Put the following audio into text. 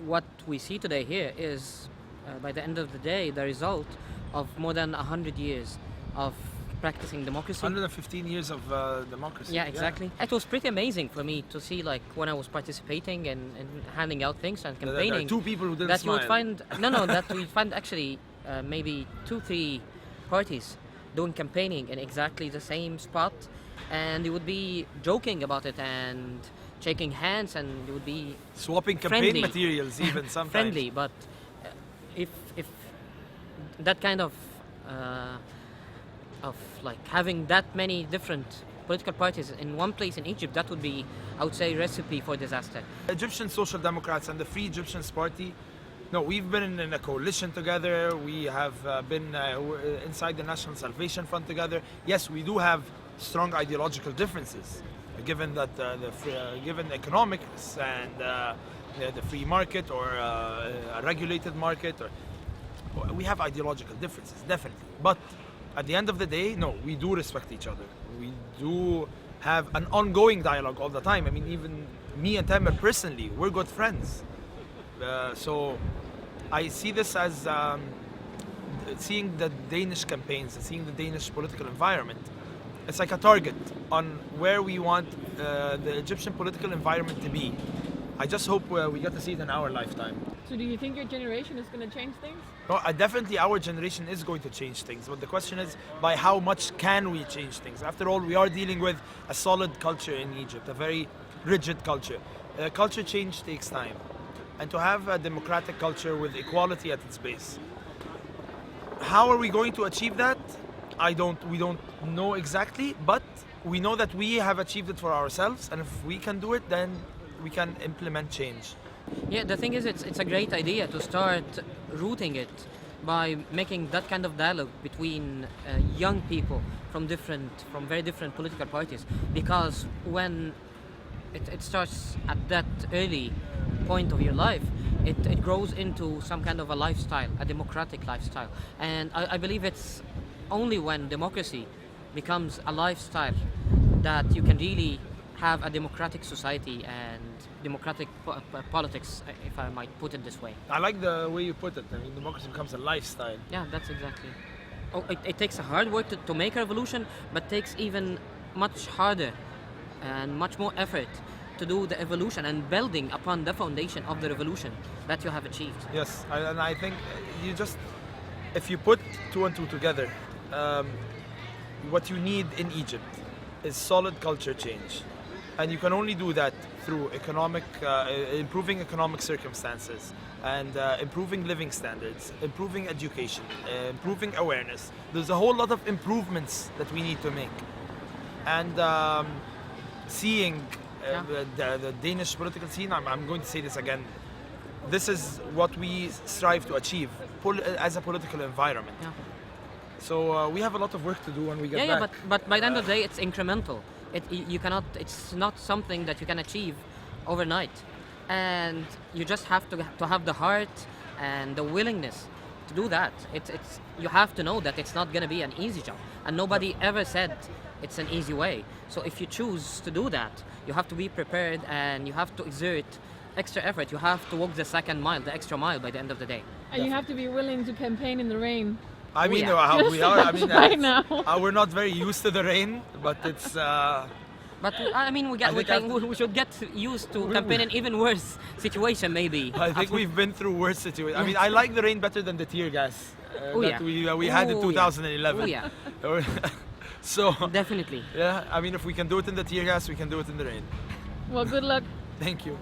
what we see today here is, by the end of the day, the result of more than 100 years of practicing democracy. 115 years of democracy. Yeah, exactly. It was pretty amazing for me to see, like, when I was participating and handing out things and campaigning. There are two people who didn't that smile. You would find that you would find actually maybe 2-3 parties doing campaigning in exactly the same spot, and they would be joking about it and shaking hands, and they would be swapping campaign friendly. Materials even sometimes. Friendly, but if that kind of like having that many different political parties in one place in Egypt, that would be, I would say, recipe for disaster. Egyptian Social Democrats and the Free Egyptians Party, no, we've been in a coalition together. We have been inside the National Salvation Front together. Yes, we do have strong ideological differences, given that given economics and the free market or a regulated market. We have ideological differences, definitely. But at the end of the day, no, we do respect each other. We do have an ongoing dialogue all the time. I mean, even me and Tamer personally, we're good friends. So I see this as seeing the Danish campaigns, seeing the Danish political environment. It's like a target on where we want the Egyptian political environment to be. I just hope we get to see it in our lifetime. So do you think your generation is going to change things? No, definitely our generation is going to change things, but the question is, by how much can we change things? After all, we are dealing with a solid culture in Egypt, a very rigid culture. Culture change takes time. And to have a democratic culture with equality at its base. How are we going to achieve that? We don't know exactly, but we know that we have achieved it for ourselves, and if we can do it, then we can implement change. Yeah, the thing is, it's a great idea to start rooting it by making that kind of dialogue between young people from very different political parties, because when it starts at that early point of your life, it grows into some kind of a lifestyle, a democratic lifestyle. And I believe it's only when democracy becomes a lifestyle that you can really have a democratic society and democratic politics, if I might put it this way. I like the way you put it. I mean, democracy becomes a lifestyle. Yeah, that's exactly. Oh, it takes a hard work to make a revolution, but takes even much harder and much more effort to do the evolution and building upon the foundation of the revolution that you have achieved. Yes, and I think if you put 2 and 2 together, what you need in Egypt is solid culture change. And you can only do that through improving economic circumstances and improving living standards, improving education, improving awareness. There's a whole lot of improvements that we need to make. And seeing the Danish political scene, I'm going to say this again, this is what we strive to achieve as a political environment. Yeah. So we have a lot of work to do when we get back. But by the end of the day, it's incremental. It's not something that you can achieve overnight, and you just have to have the heart and the willingness to do that. You have to know that it's not going to be an easy job, and nobody ever said it's an easy way. So if you choose to do that, you have to be prepared, and you have to exert extra effort. You have to walk the second mile, the extra mile, by the end of the day. And you have to be willing to campaign in the rain. I mean, Just we are. I mean, right now. We're not very used to the rain, but it's. But I mean, we should get used to campaigning in even worse situation, maybe. I think we've been through worse situations. I mean, I like the rain better than the tear gas we had in 2011. Oh yeah. So definitely. Yeah, I mean, if we can do it in the tear gas, we can do it in the rain. Well, good luck. Thank you.